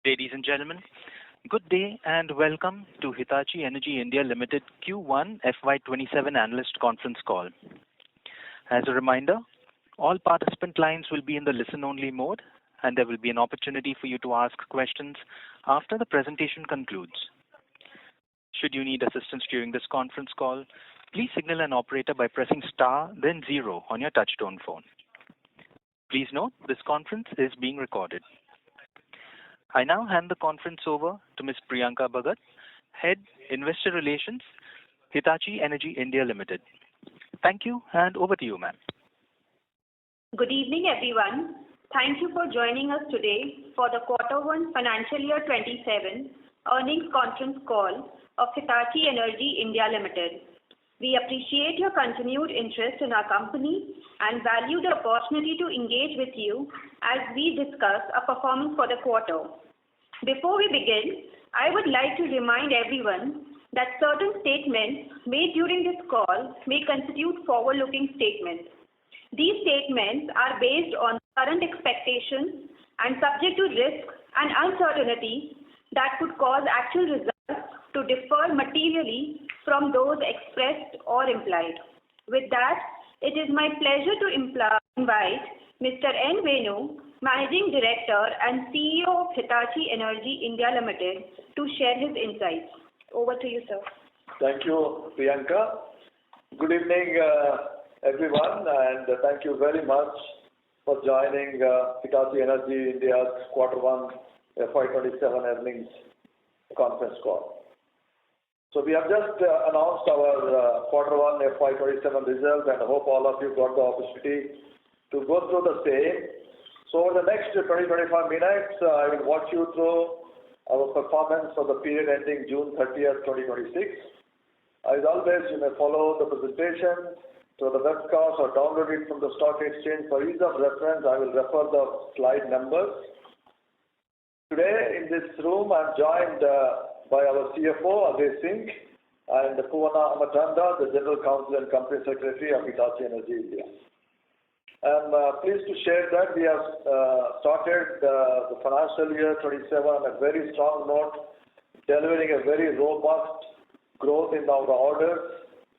Ladies and gentlemen, good day and welcome to Hitachi Energy India Limited Q1 FY27 Analyst Conference Call. As a reminder, all participant lines will be in the listen-only mode, and there will be an opportunity for you to ask questions after the presentation concludes. Should you need assistance during this conference call, please signal an operator by pressing star then 0 on your touchtone phone. Please note, this conference is being recorded. I now hand the conference over to Ms. Priyanka Bhagat, Head Investor Relations, Hitachi Energy India Limited. Thank you, and over to you, ma'am. Good evening, everyone. Thank you for joining us today for the Q1 Financial Year 27 Earnings Conference Call of Hitachi Energy India Limited. We appreciate your continued interest in our company and value the opportunity to engage with you as we discuss our performance for the quarter. Before we begin, I would like to remind everyone that certain statements made during this call may constitute forward-looking statements. These statements are based on current expectations and subject to risks and uncertainties that could cause actual results to differ materially from those expressed or implied. With that, it is my pleasure to invite Mr. N. Venu, Managing Director and CEO of Hitachi Energy India Limited, to share his insights. Over to you, sir. Thank you, Priyanka. Good evening, everyone, and thank you very much for joining Hitachi Energy India's Q1 FY27 earnings conference call. So we have just announced our Q1 FY27 results, and I hope all of you got the opportunity to go through the same. So over the next 20-25 minutes, I will walk you through our performance for the period ending June 30th, 2026. As always, you may follow the presentation through the webcast or download it from the stock exchange. For ease of reference, I will refer the slide numbers. Today in this room, I am joined by our CFO, Ajay Singh, and Poovanna Ammatanda, the General Counsel and Company Secretary of Hitachi Energy India. I'm pleased to share that we have started the financial year 27 on a very strong note, delivering a very robust growth in our orders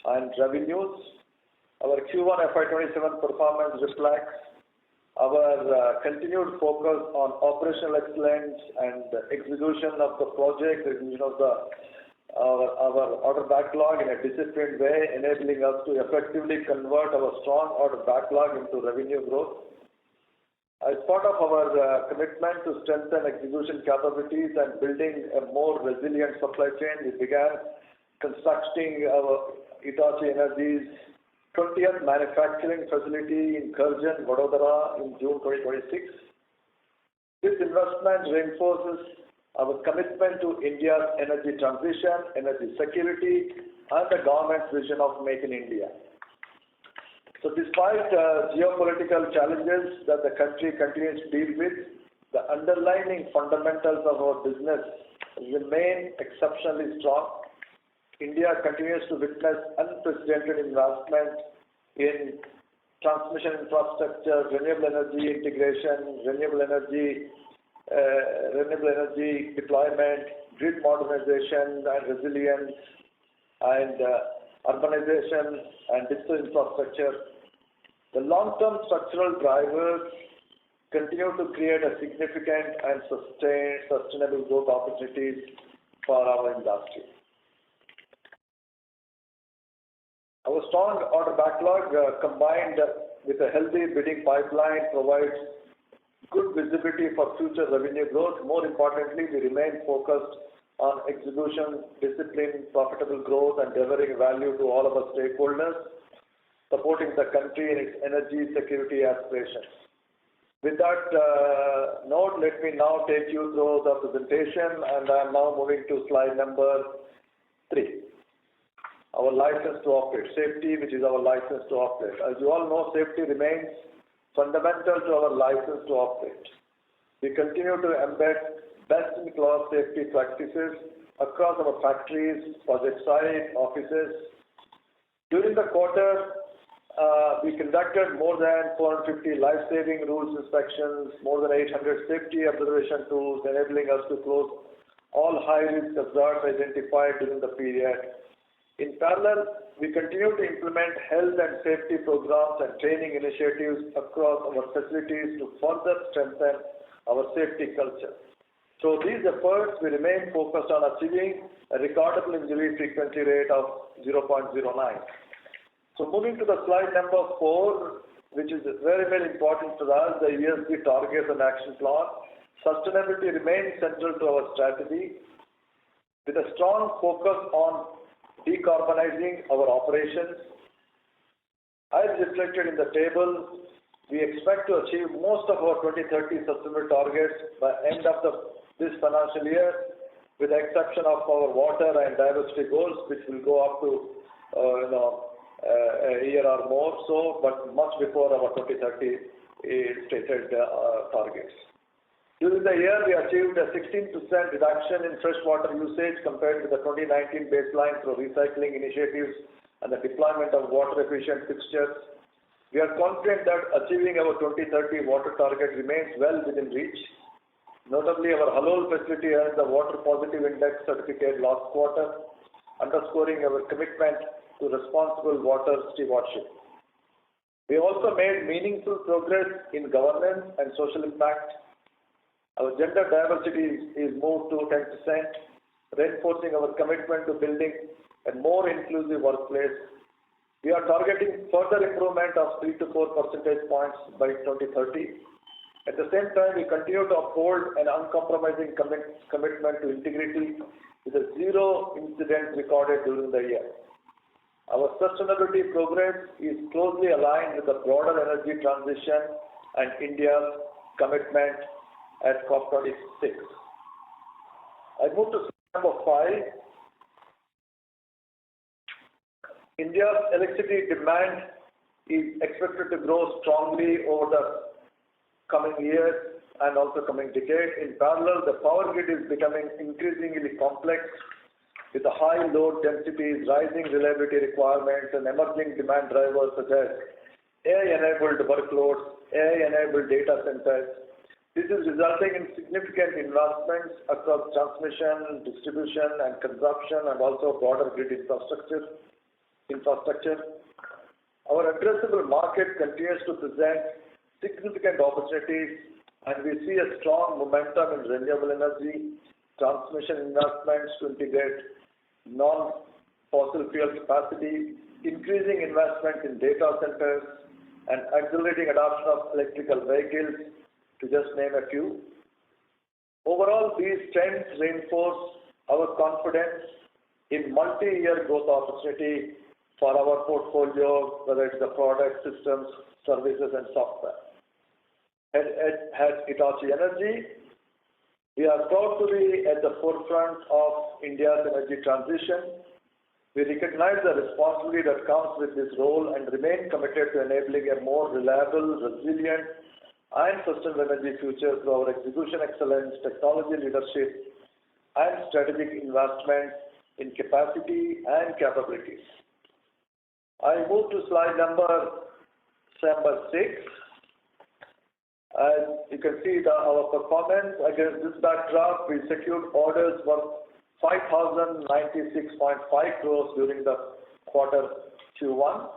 and revenues. Our Q1 FY27 performance reflects our continued focus on operational excellence and execution of the project, our order backlog in a disciplined way, enabling us to effectively convert our strong order backlog into revenue growth. As part of our commitment to strengthen execution capabilities and building a more resilient supply chain, we began constructing our Hitachi Energy's 20th manufacturing facility in Karjan, Vadodara in June 2026. This investment reinforces our commitment to India's energy transition, energy security, and the government's vision of Make in India. So despite geopolitical challenges that the country continues to deal with, the underlying fundamentals of our business remain exceptionally strong. India continues to witness unprecedented investment in transmission infrastructure, renewable energy integration, renewable energy deployment, grid modernization and resilience, and urbanization and digital infrastructure. The long-term structural drivers continue to create a significant and sustainable growth opportunities for our industry. Our strong order backlog combined with a healthy bidding pipeline provides good visibility for future revenue growth. More importantly, we remain focused on execution, discipline, profitable growth, and delivering value to all of our stakeholders, supporting the country in its energy security aspirations. With that note, let me now take you through the presentation, and I am now moving to slide number 3. Our license to operate, safety, which is our license to operate. As you all know, safety remains fundamental to our license to operate. We continue to embed best-in-class safety practices across our factories, project sites, offices. During the quarter, We conducted more than 450 life-saving rules inspections, more than 800 safety observation tools, enabling us to close all high-risk hazards identified during the period. In parallel, we continue to implement health and safety programs and training initiatives across our facilities to further strengthen our safety culture. Through these efforts, we remain focused on achieving a recordable injury frequency rate of 0.09. So moving to the slide number 4, which is very, very important for us, the ESG targets and action plan. Sustainability remains central to our strategy with a strong focus on decarbonizing our operations. As reflected in the table, we expect to achieve most of our 2030 sustainable targets by end of this financial year, with the exception of our water and diversity goals, which will go up to a year or more so, but much before our 2030 stated targets. During the year, we achieved a 16% reduction in freshwater usage compared to the 2019 baseline through recycling initiatives and the deployment of water-efficient fixtures. We are confident that achieving our 2030 water target remains well within reach. Notably, our Halol facility earned the Water Positive Index certificate last quarter, underscoring our commitment to responsible water stewardship. We also made meaningful progress in governance and social impact. Our gender diversity is moved to 10%, reinforcing our commitment to building a more inclusive workplace. We are targeting further improvement of 3 to 4 percentage points by 2030. At the same time, we continue to uphold an uncompromising commitment to integrity with a zero incident recorded during the year. Our sustainability progress is closely aligned with the broader energy transition and India's commitment at COP26. I move to slide number 5. India's electricity demand is expected to grow strongly over the coming years and also coming decade. In parallel, the power grid is becoming increasingly complex with the high load densities, rising reliability requirements, and emerging demand drivers such as AI-enabled workloads, AI-enabled data centers. This is resulting in significant investments across transmission, distribution, and consumption, and also broader grid infrastructure. Our addressable market continues to present significant opportunities, and we see a strong momentum in renewable energy, transmission investments to integrate non-fossil fuel capacity, increasing investments in data centers, and accelerating adoption of electrical vehicles, to just name a few. Overall, these trends reinforce our confidence in multi-year growth opportunity for our portfolio, whether it's the product, systems, services, and software. At Hitachi Energy, we are proud to be at the forefront of India's energy transition. We recognize the responsibility that comes with this role and remain committed to enabling a more reliable, resilient, and sustainable energy future through our execution excellence, technology leadership, and strategic investments in capacity and capabilities. I move to slide number 6. As you can see our performance against this backdrop, we secured orders worth 5,096.5 crores during the quarter Q1.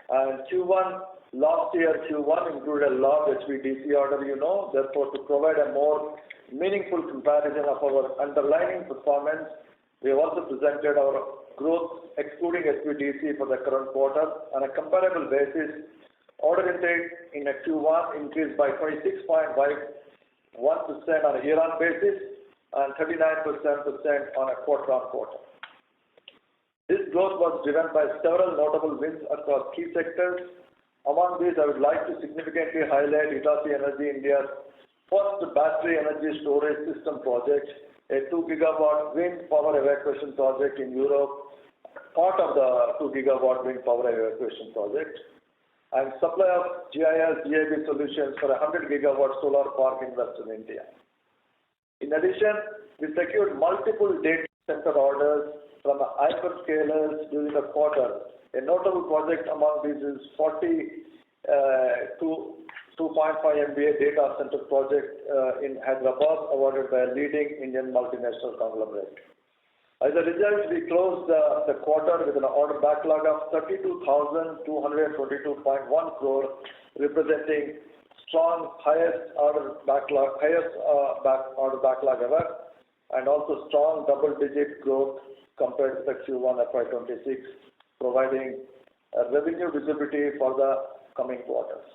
And last year Q1 included a large HVDC order, therefore to provide a more meaningful comparison of our underlying performance, we have also presented our growth excluding HVDC for the current quarter. On a comparable basis, order intake in a Q1 increased by 26.51% on a year-on basis and 39% on a quarter-on-quarter. This growth was driven by several notable wins across key sectors. Among these, I would like to significantly highlight Hitachi Energy India's first battery energy storage system project, a 2 gigawatt wind power evacuation project in Europe, part of the 2 gigawatt wind power evacuation project, and supply of GIS GIB solutions for a 100 gigawatt solar park in Western India. In addition, we secured multiple data center orders from hyperscalers during the quarter, A notable project among these is 2.5 MBA data center project in Hyderabad, awarded by a leading Indian multinational conglomerate. As a result, we closed the quarter with an order backlog of 32,222.1 crore, representing strong highest order backlog ever, and also strong double-digit growth compared to the Q1 FY26, providing revenue visibility for the coming quarters.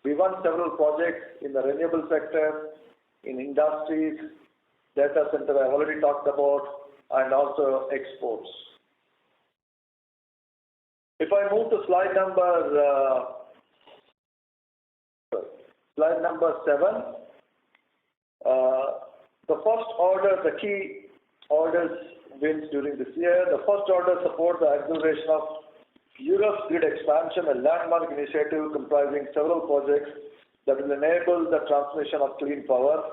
We won several projects in the renewable sector, in industries, data center I already talked about, and also exports. If I move to slide number 7, the first order, the key orders wins during this year. The first order supports the acceleration of Europe's grid expansion, a landmark initiative comprising several projects that will enable the transmission of clean power.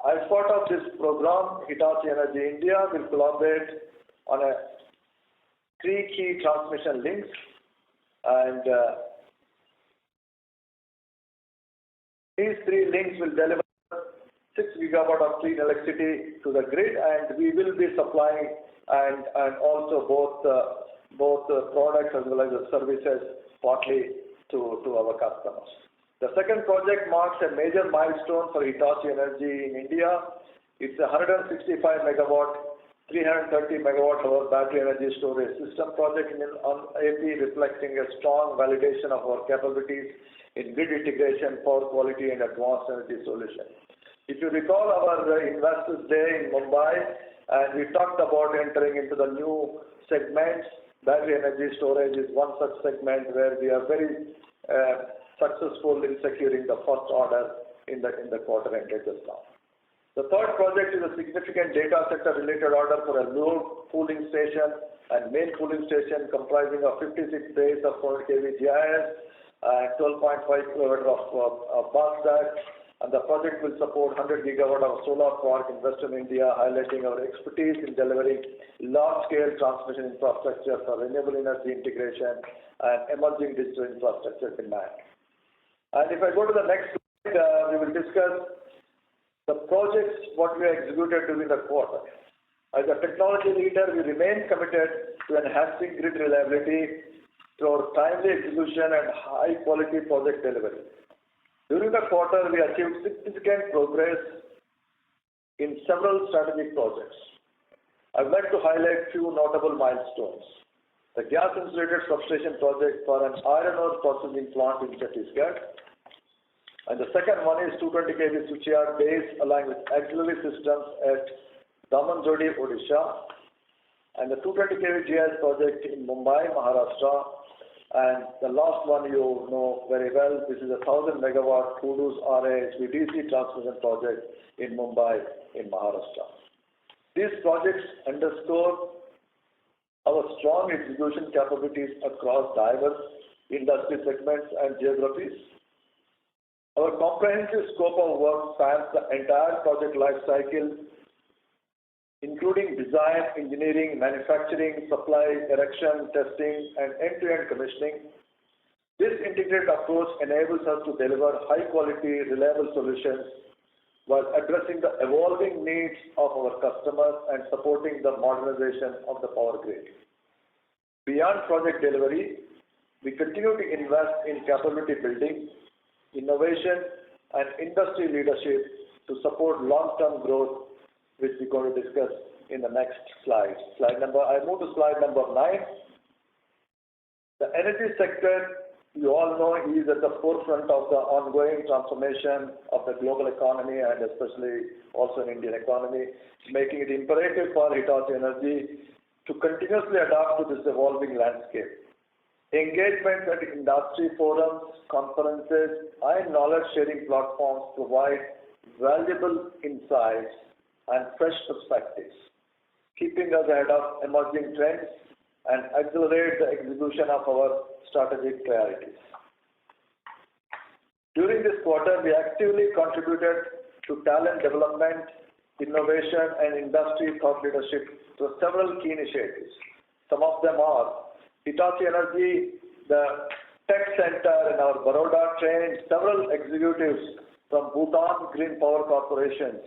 As part of this program, Hitachi Energy India will collaborate on 3 key transmission links, and these 3 links will deliver 6 gigawatt of clean electricity to the grid, and we will be supplying and also both products as well as the services partly to our customers. The second project marks a major milestone for Hitachi Energy in India. It's a 165 megawatt, 330 megawatt hour battery energy storage system project on AP, reflecting a strong validation of our capabilities in grid integration, power quality, and advanced energy solutions. If you recall our Investors Day in Mumbai, and we talked about entering into the new segments, battery energy storage is one such segment where we are very successful in securing the first order in the quarter ended just now. The third project is a significant data center related order for a load cooling station and main cooling station comprising of 56 bays of 400 kV GIS and 12.5 kW of bus duct, and the project will support 100 gigawatt of solar park in Western India, highlighting our expertise in delivering large-scale transmission infrastructure for renewable energy integration and emerging digital infrastructure demand. And if I go to the next slide, we will discuss the projects what we executed during the quarter. As a technology leader, we remain committed to enhancing grid reliability through our timely execution and high-quality project delivery. During the quarter, we achieved significant progress in several strategic projects. I would like to highlight few notable milestones. The gas-insulated substation project for an iron ore processing plant in Chhattisgarh. And the second one is 220 kV switchyard base aligned with auxiliary systems at Damanjodi, Odisha. And the 220 kV GIS project in Mumbai, Maharashtra. And the last one you know very well, this is a 1000 megawatt Kudus RA HVDC transmission project in Mumbai, in Maharashtra. These projects underscore our strong execution capabilities across diverse industry segments and geographies. Our comprehensive scope of work spans the entire project life cycle, including design, engineering, manufacturing, supply, erection, testing, and end-to-end commissioning. This integrated approach enables us to deliver high-quality, reliable solutions while addressing the evolving needs of our customers and supporting the modernization of the power grid. Beyond project delivery, we continue to invest in capability building, innovation, and industry leadership to support long-term growth, which we're going to discuss in the next slide. I move to slide number 9. The energy sector, you all know, is at the forefront of the ongoing transformation of the global economy and especially also in Indian economy, making it imperative for Hitachi Energy to continuously adapt to this evolving landscape. Engagement at industry forums, conferences, and knowledge-sharing platforms provide valuable insights and fresh perspectives, keeping us ahead of emerging trends and accelerate the execution of our strategic priorities. During this quarter, we actively contributed to talent development, innovation, and industry thought leadership through several key initiatives. Some of them are Hitachi Energy, the tech center in our Baroda, trained several executives from Bhutan Green Power Corporations.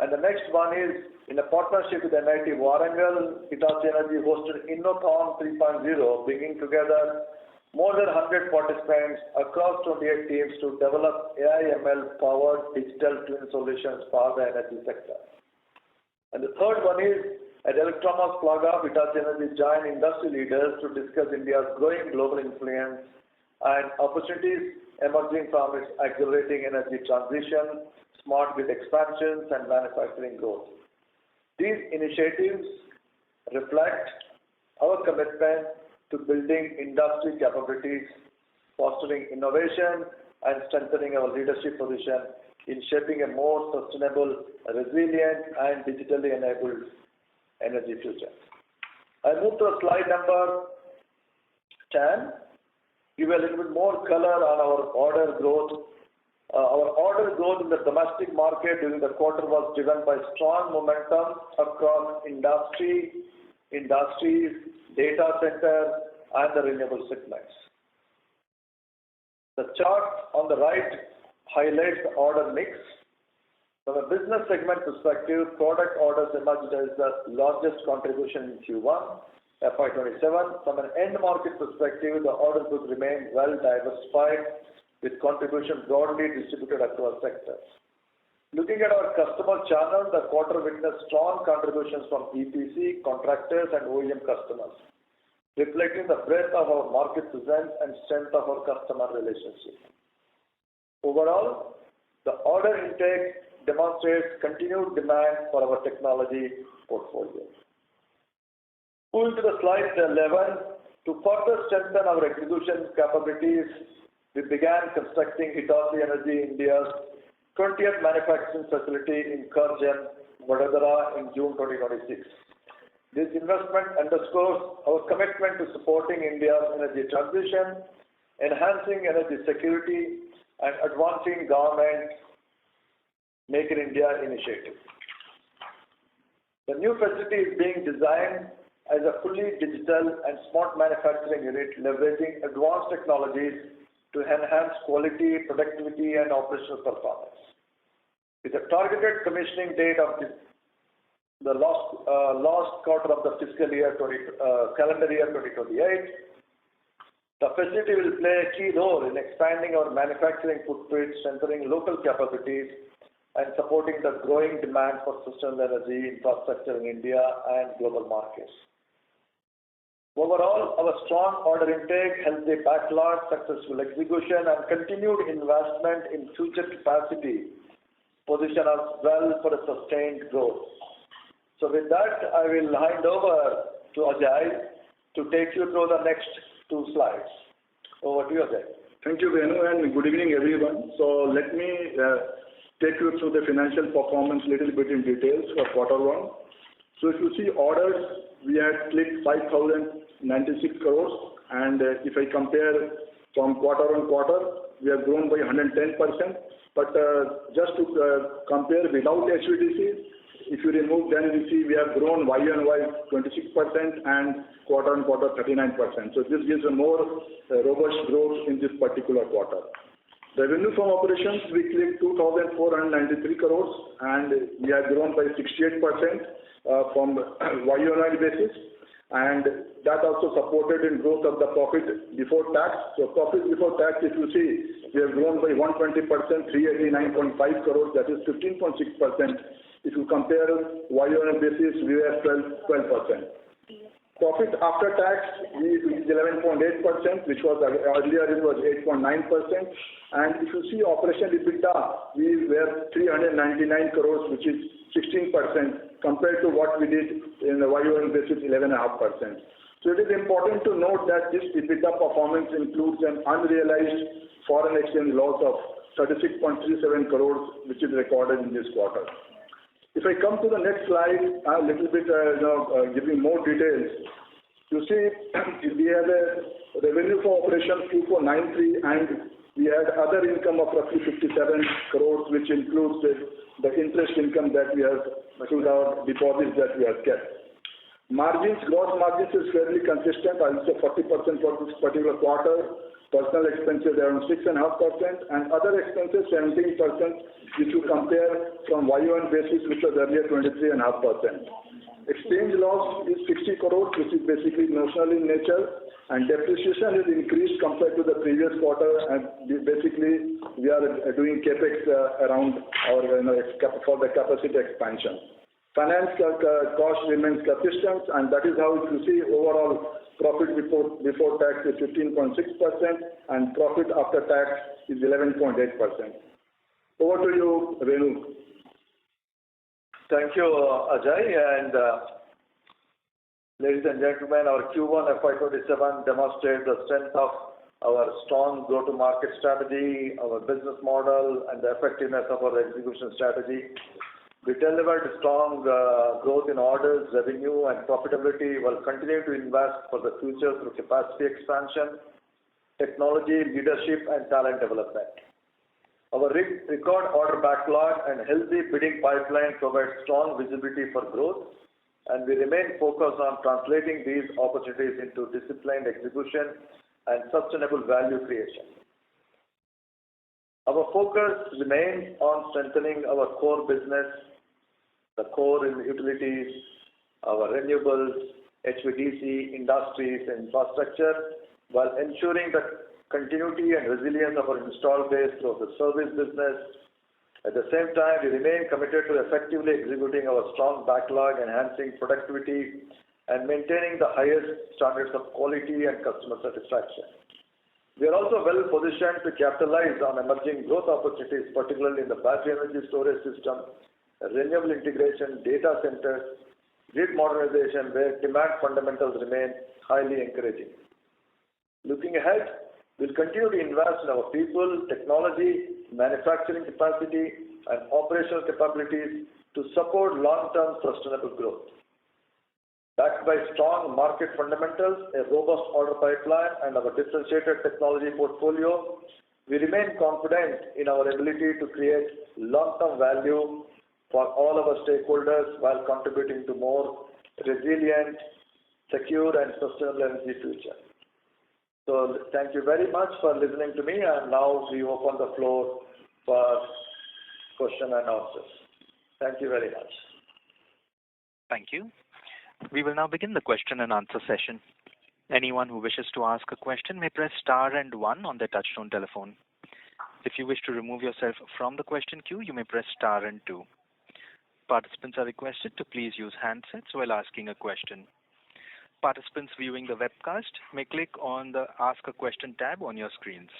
And the next one is, in a partnership with MIT Warangal, Hitachi Energy hosted InnoCon 3.0, bringing together more than 100 participants across 28 teams to develop AI/ML-powered digital twin solutions for the energy sector. And the third one is, at Electromos Plaga, Hitachi Energy joined industry leaders to discuss India's growing global influence and opportunities emerging from its accelerating energy transition, smart grid expansions, and manufacturing growth. These initiatives reflect our commitment to building industry capabilities, fostering innovation, and strengthening our leadership position in shaping a more sustainable, resilient, and digitally enabled energy future. I move to slide number 10. Give a little bit more color on our order growth. Our order growth in the domestic market during the quarter was driven by strong momentum across industries, data center, and the renewable segments. The chart on the right highlights the order mix. From a business segment perspective, product orders emerged as the largest contribution in Q1 FY27. From an end market perspective, the order book remained well diversified, with contribution broadly distributed across sectors. Looking at our customer channel, the quarter witnessed strong contributions from EPC, contractors, and OEM customers, reflecting the breadth of our market presence and strength of our customer relationship. Overall, the order intake demonstrates continued demand for our technology portfolio. Moving to the slide 11, to further strengthen our execution capabilities, we began constructing Hitachi Energy India's 20th manufacturing facility in Karjan, Vadodara in June 2026. This investment underscores our commitment to supporting India's energy transition, enhancing energy security, and advancing government Make in India initiative. The new facility is being designed as a fully digital and smart manufacturing unit, leveraging advanced technologies to enhance quality, productivity, and operational performance. With a targeted commissioning date of the last quarter of the calendar year 2028, the facility will play a key role in expanding our manufacturing footprint, strengthening local capabilities, and supporting the growing demand for sustainable energy infrastructure in India and global markets. Overall, our strong order intake, healthy backlog, successful execution, and continued investment in future capacity position us well for a sustained growth. So with that, I will hand over to Ajay to take you through the next two slides. Over to you, Ajay. Thank you, Venu, and good evening, everyone. So let me take you through the financial performance a little bit in details for quarter one. So if you see orders, we had clicked 5,096 crores, and if I compare from quarter on quarter, we have grown by 110%. But just to compare without HVDC, if you remove, then we see we have grown Y-on-Y 26% and quarter on quarter 39%. So this gives a more robust growth in this particular quarter. Revenue from operations, we clicked 2,493 crores, and we have grown by 68% from Y-on-Y basis, and that also supported in growth of the profit before tax. So profit before tax, if you see, we have grown by 120%, 389.5 crores, that is 15.6%. If you compare Y-on-Y basis, we are 12%. Profit after tax is 11.8%, which was earlier it was 8.9%. And if you see operation EBITDA, we were 399 crores, which is 16% compared to what we did in the Y-on-Y basis, 11.5%. So it is important to note that this EBITDA performance includes an unrealized foreign exchange loss of 36.37 crores, which is recorded in this quarter. If I come to the next slide, a little bit, giving more details, you see we have a revenue for operation 2493, and we had other income of roughly 57 crores, which includes the interest income that we have through our deposits that we have kept. Margins, gross margins is fairly consistent. I would say 40% for this particular quarter. Personal expenses around 6.5%, and other expenses 17%, which you compare from YON basis, which was earlier 23.5%. Exchange loss is 60 crores, which is basically notional in nature, and depreciation has increased compared to the previous quarter, and we are doing capex around our for the capacity expansion. Finance cost remains consistent, and that is how you see overall profit before tax is 15.6%, and profit after tax is 11.8%. Over to you, Renu. Thank you, Ajay, and ladies and gentlemen, our Q1 FY27 demonstrates the strength of our strong go-to-market strategy, our business model, and the effectiveness of our execution strategy. We delivered strong growth in orders, revenue, and profitability while continuing to invest for the future through capacity expansion, technology, leadership, and talent development. Our record order backlog and healthy bidding pipeline provide strong visibility for growth, and we remain focused on translating these opportunities into disciplined execution and sustainable value creation. Our focus remains on strengthening our core business, the core in utilities, our renewables, HVDC, industries, and infrastructure, while ensuring the continuity and resilience of our installed base through the service business. At the same time, we remain committed to effectively executing our strong backlog, enhancing productivity, and maintaining the highest standards of quality and customer satisfaction. We are also well positioned to capitalize on emerging growth opportunities, particularly in the battery energy storage system, renewable integration, data centers, grid modernization, where demand fundamentals remain highly encouraging. Looking ahead, we'll continue to invest in our people, technology, manufacturing capacity, and operational capabilities to support long-term sustainable growth. Backed by strong market fundamentals, a robust order pipeline, and our differentiated technology portfolio, we remain confident in our ability to create long-term value for all our stakeholders while contributing to more resilient, secure, and sustainable energy future. So thank you very much for listening to me, and now we open the floor for question and answers. Thank you very much. Thank you. We will now begin the question and answer session. Anyone who wishes to ask a question may press star and one on their touchtone telephone. If you wish to remove yourself from the question queue, you may press star and two. Participants are requested to please use handsets while asking a question. Participants viewing the webcast may click on the Ask a Question tab on your screens.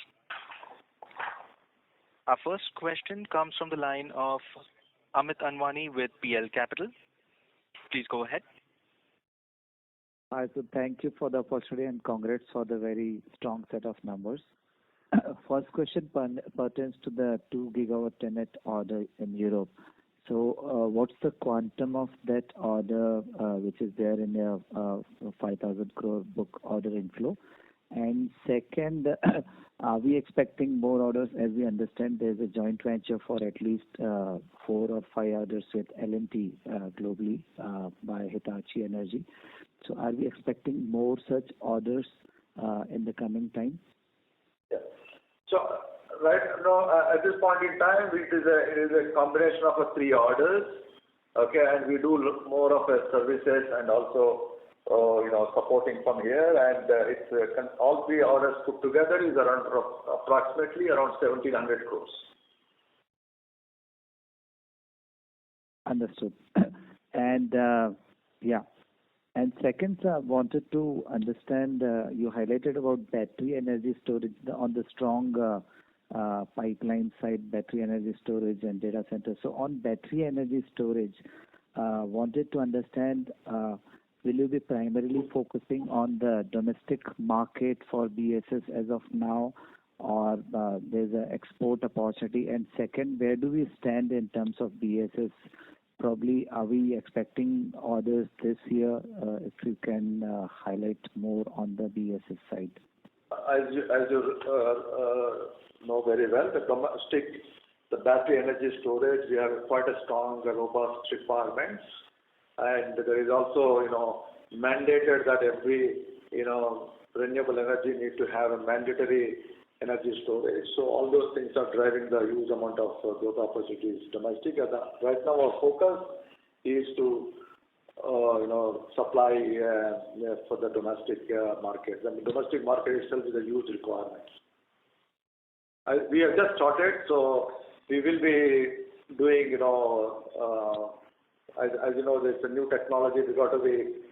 Our first question comes from the line of Amit Anwani with PL Capital. Please go ahead. Hi, so thank you for the opportunity and congrats for the very strong set of numbers. First question pertains to the 2 gigawatt TenneT order in Europe. So what's the quantum of that order which is there in your 5,000 crore book order inflow? And second, are we expecting more orders? As we understand, there's a joint venture for at least 4 or 5 orders with L&T globally by Hitachi Energy. So are we expecting more such orders in the coming time? Yeah. So right now, at this point in time, it is a combination of 3 orders. Okay, and we do look more of a services and also supporting from here, and it's all 3 orders put together is around approximately around 1,700 crores. Understood. And yeah. And second, I wanted to understand, you highlighted about battery energy storage on the strong pipeline side, battery energy storage and data center. So on battery energy storage, wanted to understand, will you be primarily focusing on the domestic market for BSS as of now, or there's an export opportunity? And second, where do we stand in terms of BSS? Probably, are we expecting orders this year? If you can highlight more on the BSS side. As you know very well, the battery energy storage, we have quite a strong, robust requirements, and there is also mandated that every, renewable energy need to have a mandatory energy storage. So all those things are driving the huge amount of growth opportunities domestic. And right now our focus is to, supply for the domestic market. And the domestic market itself is a huge requirement. We have just started, so we will be doing, as you know, there's a new technology. We got to be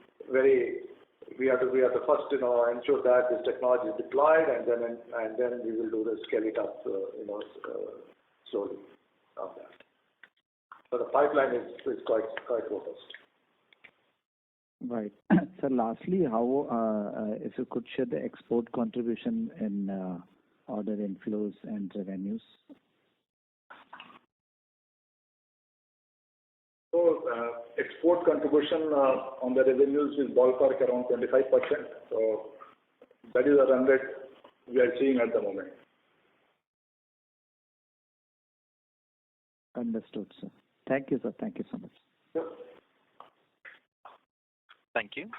we are the first, ensure that this technology is deployed, and then we will do the scale it up, slowly on that. So the pipeline is quite robust. Right. So lastly, how, if you could share the export contribution in order inflows and revenues? So export contribution on the revenues is ballpark around 25%. So that is a run rate we are seeing at the moment. Understood, sir. Thank you, sir. Thank you so much. Yep. Thank you.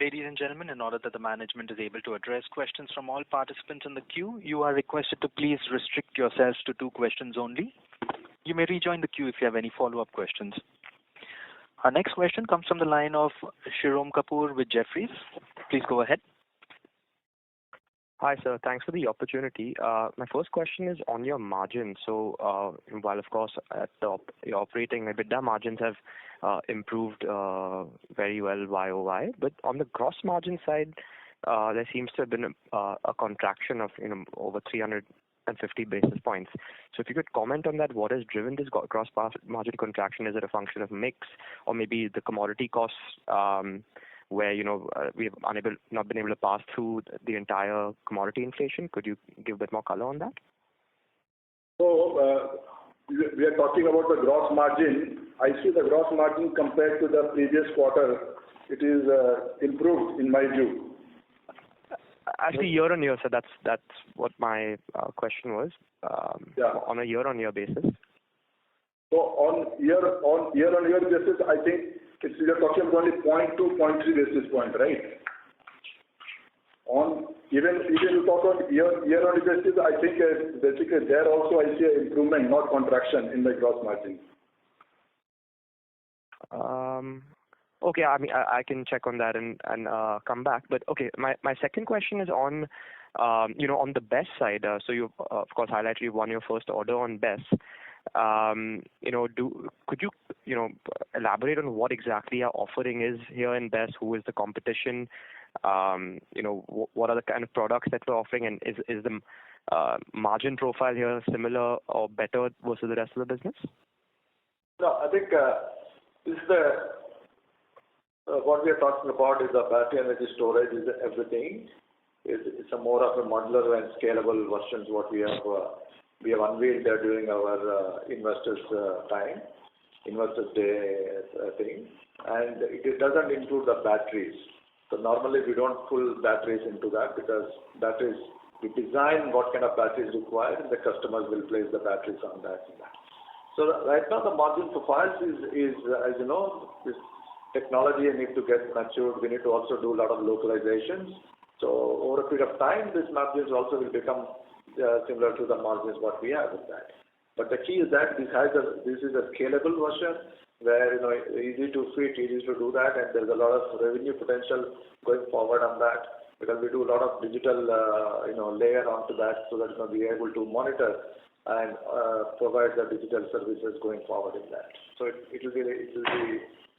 Ladies and gentlemen, in order that the management is able to address questions from all participants in the queue, you are requested to please restrict yourselves to 2 questions only. You may rejoin the queue if you have any follow-up questions. Our next question comes from the line of Shirom Kapoor with Jefferies. Please go ahead. Hi, sir. Thanks for the opportunity. My first question is on your margin. So, while of course at the your operating EBITDA margins have improved very well YOY, but on the gross margin side, there seems to have been a contraction of over 350 basis points. So if you could comment on that, what has driven this gross margin contraction? Is it a function of mix, or maybe the commodity costs, where we have not been able to pass through the entire commodity inflation? Could you give a bit more color on that? So we are talking about the gross margin. I see the gross margin compared to the previous quarter, it is improved in my view. Actually, year on year, so that's what my question was. On a year-on-year basis. So on year-on-year basis, I think we are talking about only 0.2, 0.3 basis point, right? Even you talk on year-on-year basis, I think basically there also I see an improvement, not contraction in the gross margin. Okay, I mean I can check on that and come back. But okay, my second question is on on the BESS side. So you of course highlighted you won your first order on BESS. Could you elaborate on what exactly our offering is here in BESS? Who is the competition? What are the kind of products that we're offering, and is the margin profile here similar or better versus the rest of the business? No, I think this is what we are talking about is the battery energy storage is everything. It's a more of a modular and scalable versions what we have unveiled during our investors day thing, and it doesn't include the batteries. So normally we don't pull batteries into that because batteries we design what kind of batteries required, and the customers will place the batteries on that. So right now the margin profiles is as you know, this technology need to get matured. We need to also do a lot of localizations. So over a period of time, these margins also will become similar to the margins what we have with that. But the key is that this is a scalable version where easy to fit, easy to do that, and there's a lot of revenue potential going forward on that because we do a lot of digital layer onto that so that we are able to monitor and provide the digital services going forward in that. So it will be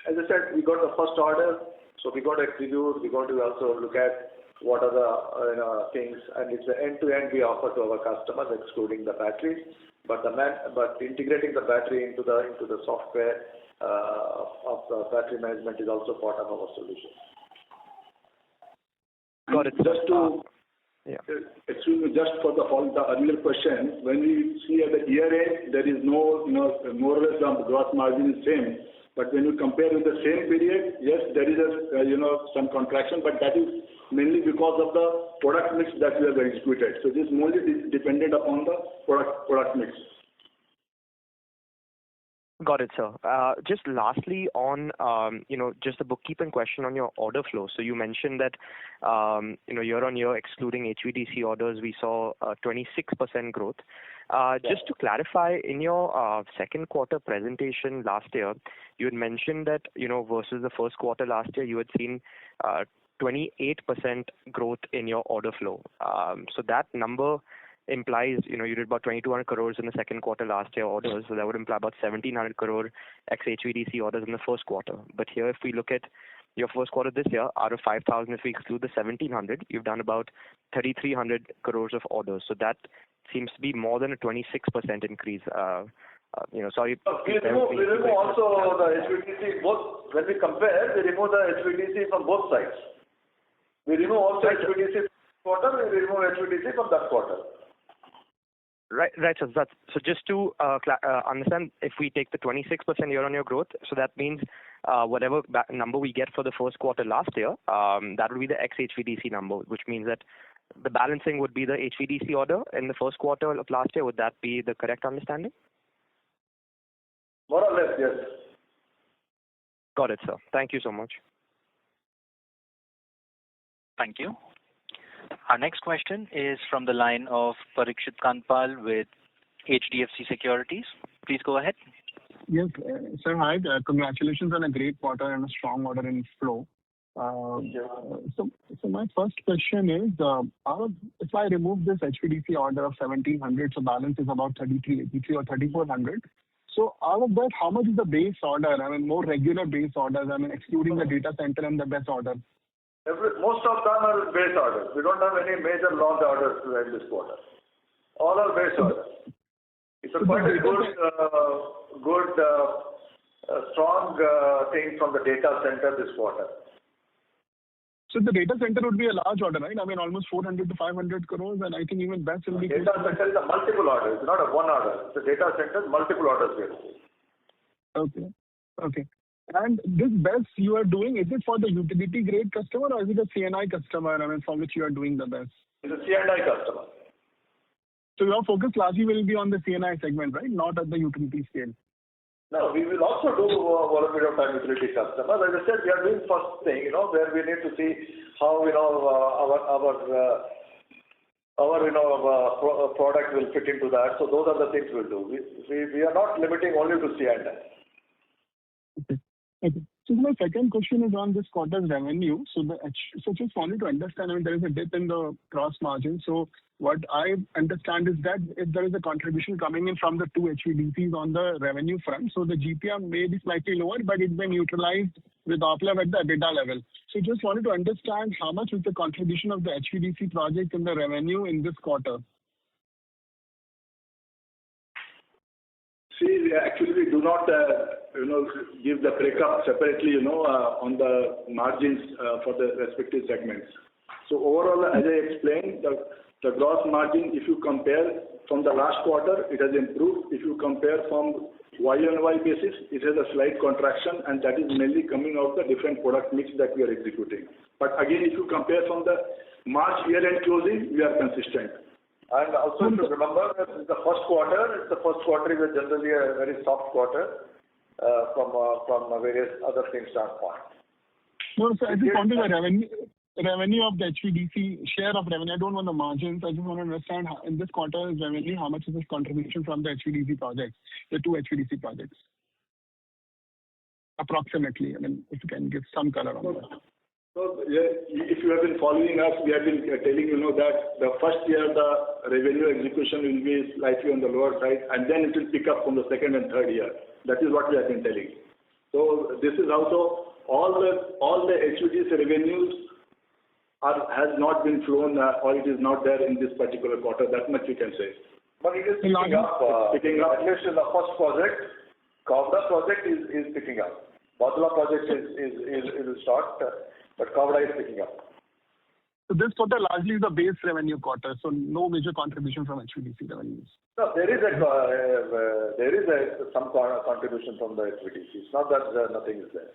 as I said, we got the first order, so we got to execute. We got to also look at what are the things, and it's an end-to-end we offer to our customers, excluding the batteries. But integrating the battery into the software of the battery management is also part of our solution. Got it. Excuse me, just for the earlier question, when we see at the year end, there is no, more or less the gross margin is same. But when you compare with the same period, yes, there is some contraction, but that is mainly because of the product mix that we have executed. So this is mainly dependent upon the product mix. Got it, sir. Just lastly on, just a bookkeeping question on your order flow. So you mentioned that, year on year, excluding HVDC orders, we saw 26% growth. Just to clarify, in your second quarter presentation last year, you had mentioned that, versus the first quarter last year, you had seen 28% growth in your order flow. So that number implies, you did about 2,200 crores in the second quarter last year orders, so that would imply about 1,700 crore ex-HVDC orders in the first quarter. But here, if we look at your first quarter this year, out of 5,000, if we exclude the 1,700, you've done about 3,300 crores of orders. So that seems to be more than a 26% increase. Sorry. We remove also the HVDC, both, when we compare, we remove the HVDC from both sides. We remove also HVDC from this quarter, we remove HVDC from that quarter. Right. So just to understand, if we take the 26% year-on-year growth, so that means whatever number we get for the first quarter last year, that would be the ex-HVDC number, which means that the balancing would be the HVDC order in the first quarter of last year. Would that be the correct understanding? More or less, yes. Got it, sir. Thank you so much. Thank you. Our next question is from the line of Parikshit Kandpal with HDFC Securities. Please go ahead. Yes, sir. Hi. Congratulations on a great quarter and a strong order inflow. So my first question is, if I remove this HVDC order of 1,700, so balance is about 3,383 or 3,400. So out of that, how much is the base order? More regular base orders, excluding the data center and the BESS order. Most of them are base orders. We don't have any major launch orders in this quarter. All are base orders. It's a quite a good, strong thing from the data center this quarter. So the data center would be a large order, right? Almost 400 to 500 crores, and I think even BESS will be... Data center is a multiple order. It's not a one order. The data center is multiple orders here. Okay. And this BESS you are doing, is it for the utility grade customer or is it a CNI customer, for which you are doing the BESS? It's a CNI customer. So your focus largely will be on the CNI segment, right? Not at the utility scale. No, we will also do over a period of time utility customers. As I said, we are doing first thing, where we need to see how, our product will fit into that. So those are the things we'll do. We are not limiting only to CNI. Okay. So my second question is on this quarter's revenue. So just wanted to understand, there is a dip in the gross margin. So what I understand is that if there is a contribution coming in from the two HVDCs on the revenue front, so the GPM may be slightly lower, but it's been neutralized with uplift at the EBITDA level. So just wanted to understand how much is the contribution of the HVDC project in the revenue in this quarter. See, actually, we do not, give the breakup separately, on the margins for the respective segments. So overall, as I explained, the gross margin, if you compare from the last quarter, it has improved. If you compare from Y-on-Y basis, it has a slight contraction, and that is mainly coming out the different product mix that we are executing. But again, if you compare from the March year-end closing, we are consistent. And also to remember that the first quarter is generally a very soft quarter from various other things standpoint. No, so I just wanted the revenue of the HVDC, share of revenue. I don't want the margins. I just want to understand in this quarter's revenue, how much is this contribution from the HVDC projects, the two HVDC projects? Approximately, if you can give some color on that. So, if you have been following us, we have been telling that the first year the revenue execution will be slightly on the lower side, and then it will pick up from the second and third year. That is what we have been telling. So this is also all the HVDC revenues has not been flown or it is not there in this particular quarter. That much we can say. But it is picking up. At least in the first project, Kavda project is picking up. Badla project is start. But Kavda is picking up. So this quarter largely is the base revenue quarter, so no major contribution from HVDC revenues. No, there is some contribution from the HVDC. It's not that nothing is there.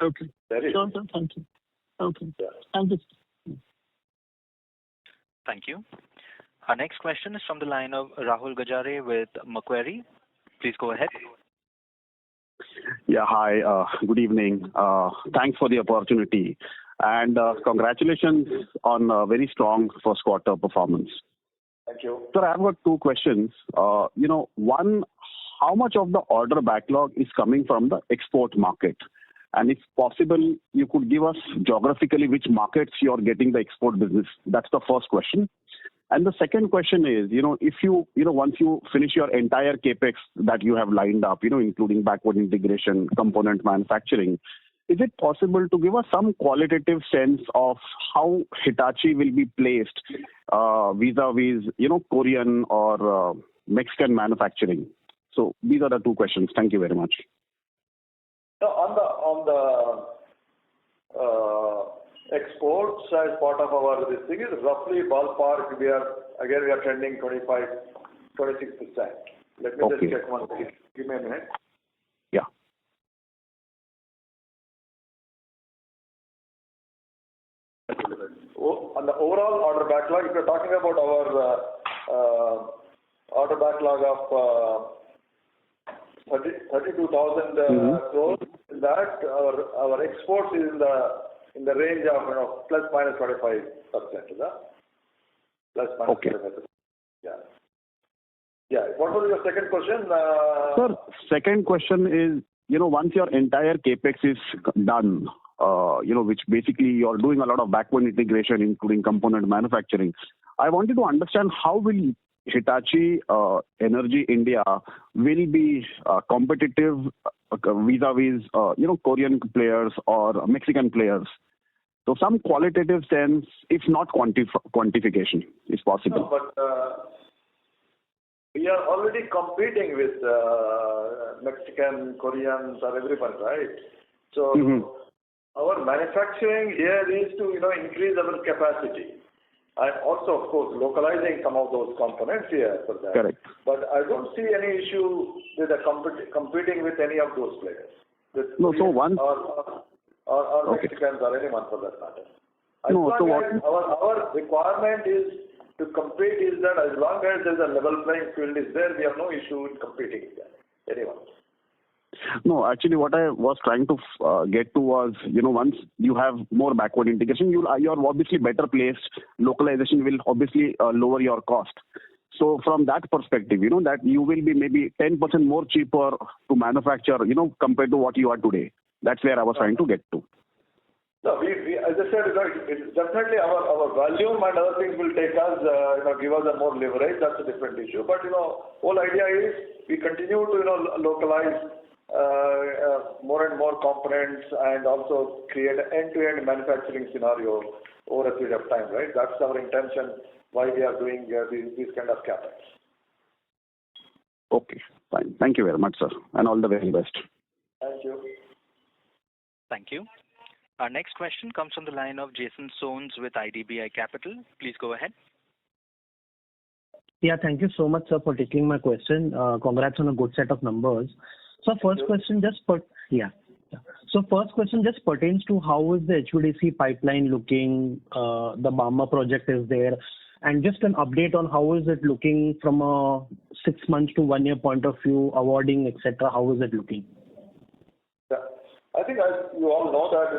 Okay. There is. Sure, sir. Thank you. Okay. Yeah. Thank you. Thank you. Our next question is from the line of Rahul Gajare with Macquarie. Please go ahead. Yeah, hi. Good evening. Thanks for the opportunity. And congratulations on a very strong first quarter performance. Thank you. Sir, I've got two questions. One, how much of the order backlog is coming from the export market? And if possible, you could give us geographically which markets you are getting the export business. That's the first question. And the second question is, if you, once you finish your entire capex that you have lined up, including backward integration, component manufacturing, is it possible to give us some qualitative sense of how Hitachi will be placed vis-a-vis, Korean or Mexican manufacturing? So these are the two questions. Thank you very much. So on the exports as part of our this thing is roughly ballpark. We are trending 25, 26%. Let me just check one thing. Give me a minute. Yeah. On the overall order backlog, if you're talking about our order backlog of 32,000 crores, that our exports is in the range of plus minus 25%. Plus minus Okay. 25%. Yeah. Yeah. What was your second question? Sir, second question is, once your entire capex is done, which basically you're doing a lot of backward integration, including component manufacturing, I wanted to understand how will Hitachi Energy India will be competitive vis-a-vis, Korean players or Mexican players. So some qualitative sense, if not quantification, is possible. No, but we are already competing with Mexican, Koreans, or everyone, right? So our manufacturing here is to increase our capacity. And also, of course, localizing some of those components here for that. Correct. But I don't see any issue with competing with any of those players. No, so one... Or Okay. Mexicans or anyone for that matter. No, so what... Our requirement is to compete is that as long as there's a level playing field is there, we have no issue in competing with anyone. No, actually what I was trying to get to was, once you have more backward integration, you're obviously better placed. Localization will obviously lower your cost. So from that perspective, that you will be maybe 10% more cheaper to manufacture, compared to what you are today. That's where I was trying to get to. No, we as I said, it's definitely our volume and other things will take us, give us a more leverage. That's a different issue. But whole idea is we continue to localize more and more components and also create an end-to-end manufacturing scenario over a period of time, right? That's our intention why we are doing these kind of capex. Okay, fine. Thank you very much, sir, and all the very best. Thank you. Thank you. Our next question comes from the line of Jason Soans with IDBI Capital. Please go ahead. Yeah, thank you so much, sir, for taking my question. Congrats on a good set of numbers. So first question just pertains to how is the HVDC pipeline looking? The Bama project is there, and just an update on how is it looking from a 6 months to 1 year point of view, awarding, etc. How is it looking? Yeah. I think as you all know that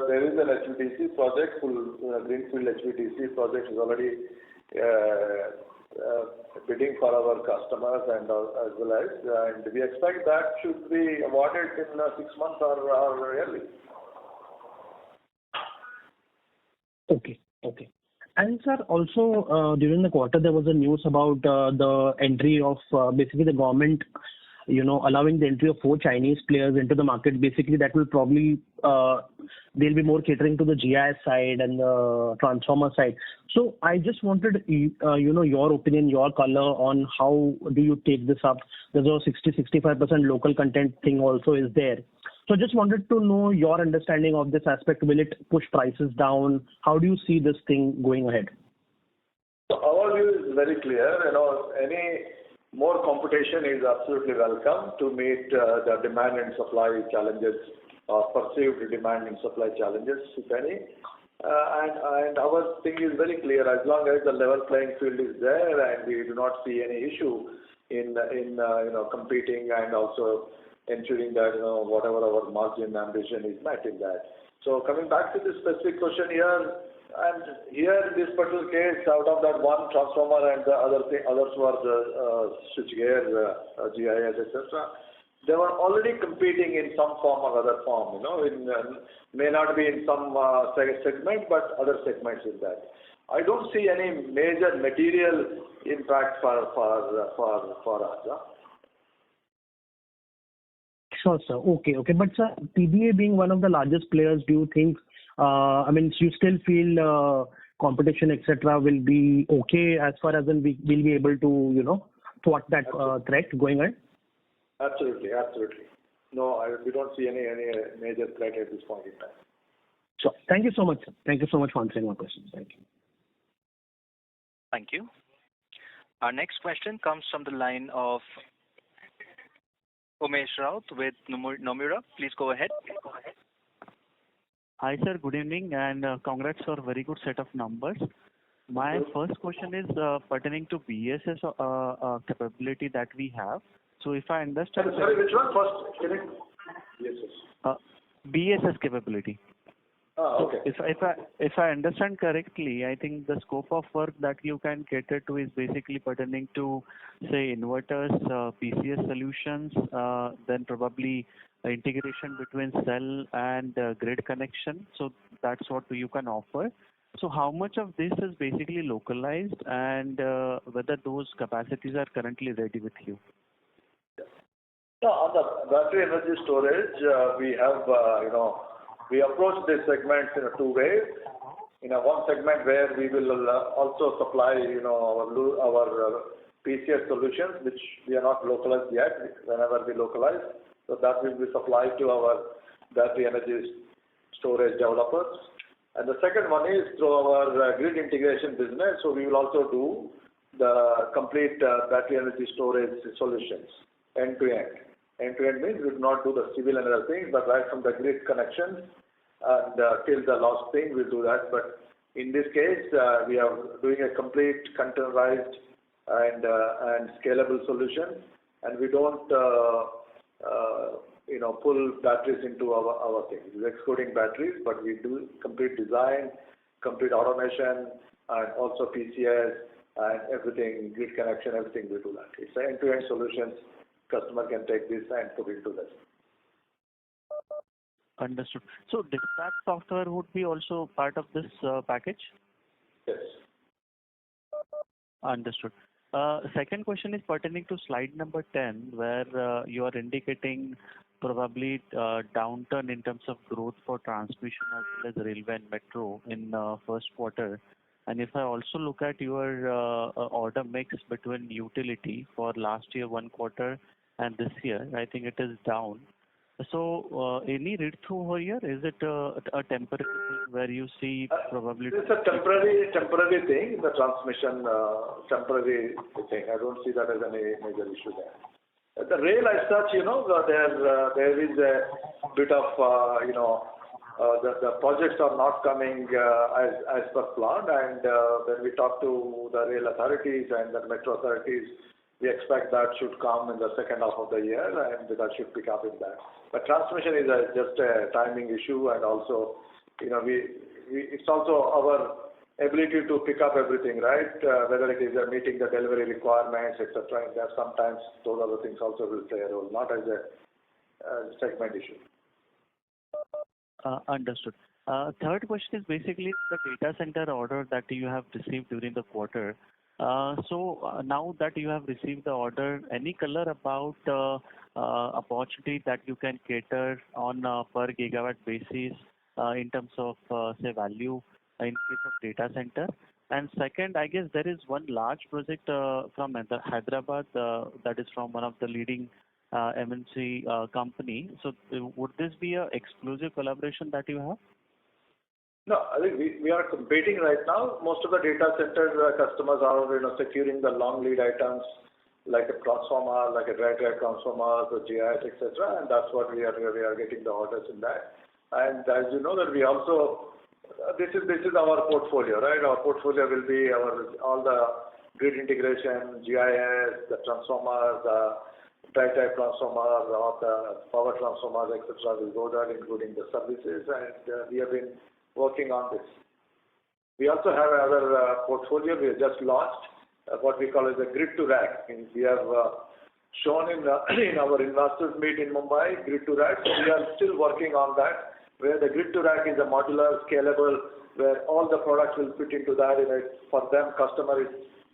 there is an HVDC project, greenfield HVDC project is already bidding for our customers and as well as, and we expect that should be awarded in 6 months or early. Okay. And sir, also during the quarter there was a news about the entry of basically the government, allowing the entry of 4 Chinese players into the market. Basically, that will probably they'll be more catering to the GIS side and the transformer side. So I just wanted, your opinion, your color on how do you take this up. There's a 60-65% local content thing also is there. So just wanted to know your understanding of this aspect. Will it push prices down? How do you see this thing going ahead? So our view is very clear. Any more competition is absolutely welcome to meet the demand and supply challenges or perceived demand and supply challenges, if any. And our thing is very clear. As long as the level playing field is there, and we do not see any issue in competing and also ensuring that, whatever our margin ambition is met in that. So coming back to this specific question here, and here in this particular case, out of that one transformer and the others were the switchgear, GIS, etc. They were already competing in some form or other form, may not be in some segment, but other segments in that. I don't see any major material impact for us. Sure, sir. Okay. But sir, PBA being one of the largest players, do you think, you still feel competition, etc., will be okay as far as we'll be able to, thwart that threat going on? Absolutely. No, we don't see any major threat at this point in time. Sure. Thank you so much, sir. Thank you so much for answering my questions. Thank you. Thank you. Our next question comes from the line of Umesh Raut with Nomura. Please go ahead. Hi, sir. Good evening, and congrats for a very good set of numbers. My first question is pertaining to BSS capability that we have. So if I understand... Sorry, which one first? Can you... BSS. BSS capability. Okay. So if I understand correctly, I think the scope of work that you can cater to is basically pertaining to, say, inverters, PCS solutions, then probably integration between cell and grid connection. So that's what you can offer. So how much of this is basically localized, and whether those capacities are currently ready with you? No, on the battery energy storage, we have, we approach this segment in two ways. One segment where we will also supply, our PCS solutions, which we are not localized yet. Whenever we localize, so that will be supplied to our battery energy storage developers. And the second one is through our grid integration business. So we will also do the complete battery energy storage solutions end to end. End to end means we will not do the civil and other things, but right from the grid connection and till the last thing we'll do that. But in this case, we are doing a complete containerized and scalable solution, and we don't pull batteries into our thing. We're excluding batteries, but we do complete design, complete automation, and also PCS and everything, grid connection, everything we do that. It's an end-to-end solutions. Customer can take this and put into this. Understood. So dispatch software would be also part of this package? Yes. Understood. Second question is pertaining to slide number 10, where you are indicating probably downturn in terms of growth for transmission as well as railway and metro in first quarter. And if I also look at your order mix between utility for last year, one quarter, and this year, I think it is down. So any read through over here? Is it a temporary thing where you see probably... It's a temporary thing, the transmission temporary thing. I don't see that as any major issue there. The rail as such, there is a bit of, the projects are not coming as per plan, and when we talk to the rail authorities and the metro authorities, we expect that should come in the second half of the year, and that should pick up in that. But transmission is just a timing issue, and also, it's also our ability to pick up everything, right? Whether it is meeting the delivery requirements, etc. And there sometimes those other things also will play a role, not as a segment issue. Understood. Third question is basically the data center order that you have received during the quarter. So now that you have received the order, any color about opportunity that you can cater on per gigawatt basis in terms of say value in case of data center? And second, I guess there is one large project from Hyderabad that is from one of the leading MNC company. So would this be an exclusive collaboration that you have? No, I think we are competing right now. Most of the data center customers are securing the long lead items like a transformer, like a dry transformer, the GIS, etc. And that's what we are getting the orders in that. And as you know that we also this is our portfolio, right? Our portfolio will be all the grid integration, GIS, the transformers, dry-type transformer or the power transformers, etc. will go there, including the services, and we have been working on this. We also have another portfolio we have just launched, what we call as a grid to rack. We have shown in our investors meet in Mumbai, grid to rack. So we are still working on that, where the grid to rack is a modular, scalable, where all the products will fit into that. For them, customer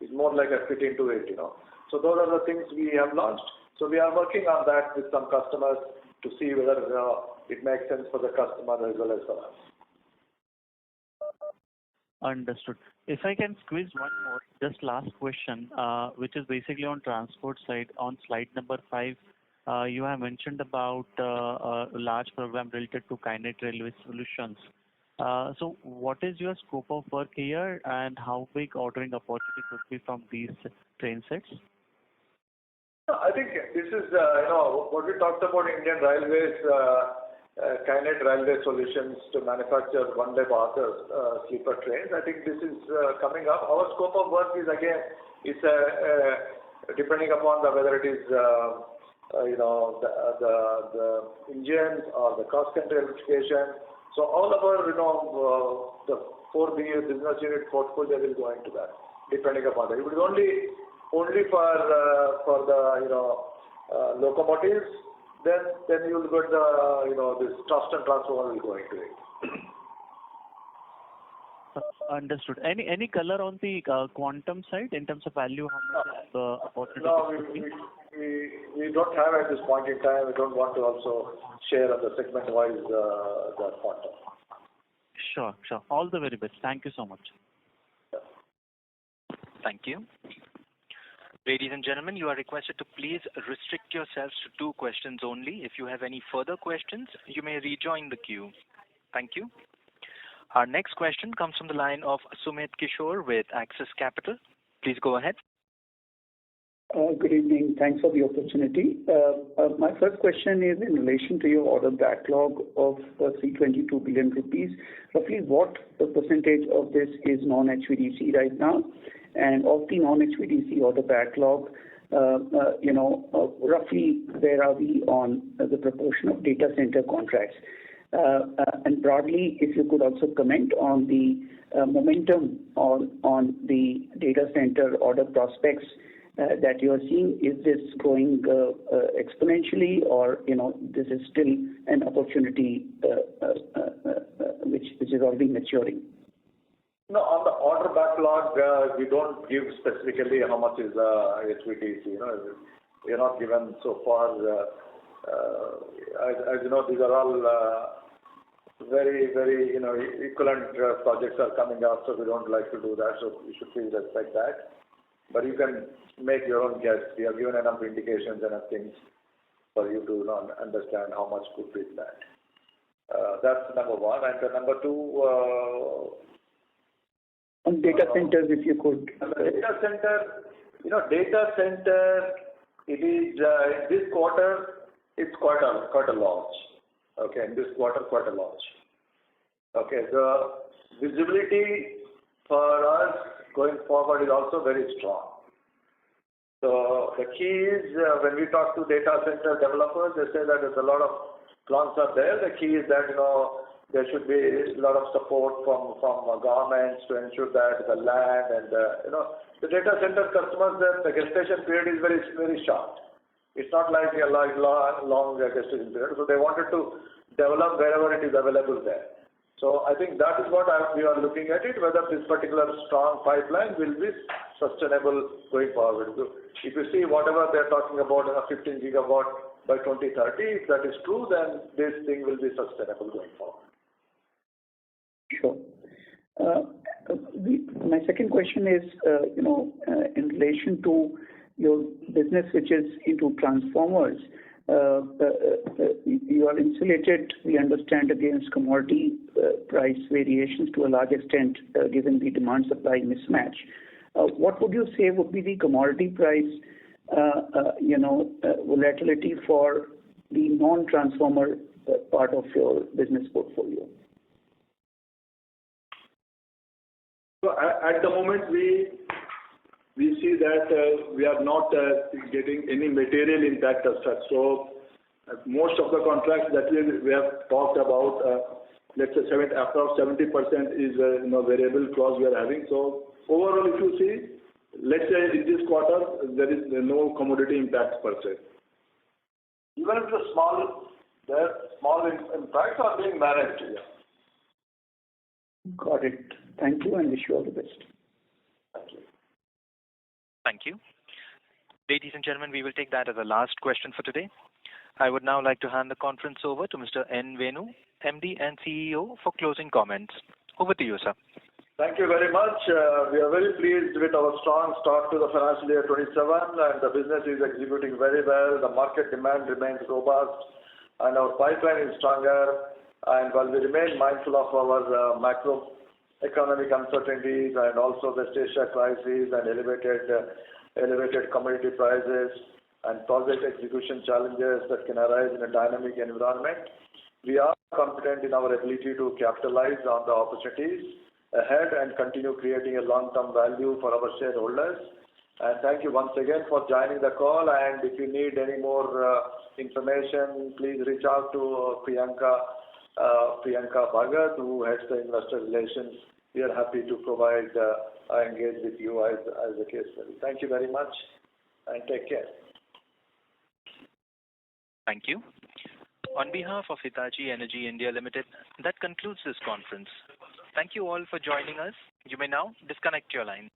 is more like a fit into it. So those are the things we have launched. So we are working on that with some customers to see whether it makes sense for the customer as well as for us. Understood. If I can squeeze one more, just last question, which is basically on transport side. On slide number 5, you have mentioned about a large program related to Kinet Railway Solutions. So what is your scope of work here, and how big ordering opportunity could be from these train sets? I think this is, what we talked about Indian Railways, Kinet Railway Solutions to manufacture Vande Bharat sleeper trains. I think this is coming up. Our scope of work is again, depending upon whether it is, the engines or the cost center electrification. So all of our, the 4 business unit portfolio will go into that, depending upon that. It will be only for the locomotives. Then you will get this thrust and transformer will go into it. Understood. Any color on the quantum side in terms of value? How much opportunity? No, we don't have at this point in time. We don't want to also share on the segment-wise the quantum. Sure. All the very best. Thank you so much. Thank you. Ladies and gentlemen, you are requested to please restrict yourselves to 2 questions only. If you have any further questions, you may rejoin the queue. Thank you. Our next question comes from the line of Sumit Kishore with Axis Capital. Please go ahead. Good evening. Thanks for the opportunity. My first question is in relation to your order backlog of 322 billion rupees. Roughly what percentage of this is non-HVDC right now? And of the non-HVDC order backlog, roughly where are we on the proportion of data center contracts? And broadly, if you could also comment on the momentum on the data center order prospects that you are seeing. Is this growing exponentially, or this is still an opportunity which is already maturing? No, on the order backlog, we don't give specifically how much is HVDC. We are not given so far. As you know, these are all very, very equivalent projects are coming up, so we don't like to do that. So you should please respect that. But you can make your own guess. We have given enough indications and things for you to understand how much could be that. That's number one. And number two. On data centers, if you could. Data center, it is this quarter, it's quite a launch. Okay, in this quarter, quite a launch. Okay, the visibility for us going forward is also very strong. So the key is when we talk to data center developers, they say that there's a lot of plans are there. The key is that there should be a lot of support from governments to ensure that the land and the data center customers, the gestation period is very, very short. It's not like a long gestation period. So they wanted to develop wherever it is available there. So I think that is what we are looking at it, whether this particular strong pipeline will be sustainable going forward. So if you see whatever they're talking about 15 gigawatt by 2030, if that is true, then this thing will be sustainable going forward. Sure. My second question is, in relation to your business, which is into transformers. You are insulated, we understand, against commodity price variations to a large extent, given the demand-supply mismatch. What would you say would be the commodity price, volatility for the non-transformer part of your business portfolio? So at the moment, we we see that we are not getting any material impact as such. So most of the contracts that we have talked about, let's say approx 70% is variable clause we are having. So overall, if you see, let's say in this quarter there is no commodity impact per se. Even if the small impacts are being managed. Yeah. Got it. Thank you and wish you all the best. Thank you. Thank you. Ladies and gentlemen, we will take that as the last question for today. I would now like to hand the conference over to Mr. N. Venu, MD and CEO, for closing comments. Over to you, sir. Thank you very much. We are very pleased with our strong start to the financial year 27, and the business is executing very well. The market demand remains robust, and our pipeline is stronger. And while we remain mindful of our macroeconomic uncertainties and also West Asia crisis and elevated commodity prices and project execution challenges that can arise in a dynamic environment, we are confident in our ability to capitalize on the opportunities ahead and continue creating a long-term value for our shareholders. And thank you once again for joining the call. And if you need any more information, please reach out to Priyanka Bhagat, who heads the investor relations. We are happy to provide engage with you as the case may be. Thank you very much and take care. Thank you. On behalf of Hitachi Energy India Limited, that concludes this conference. Thank you all for joining us. You may now disconnect your line.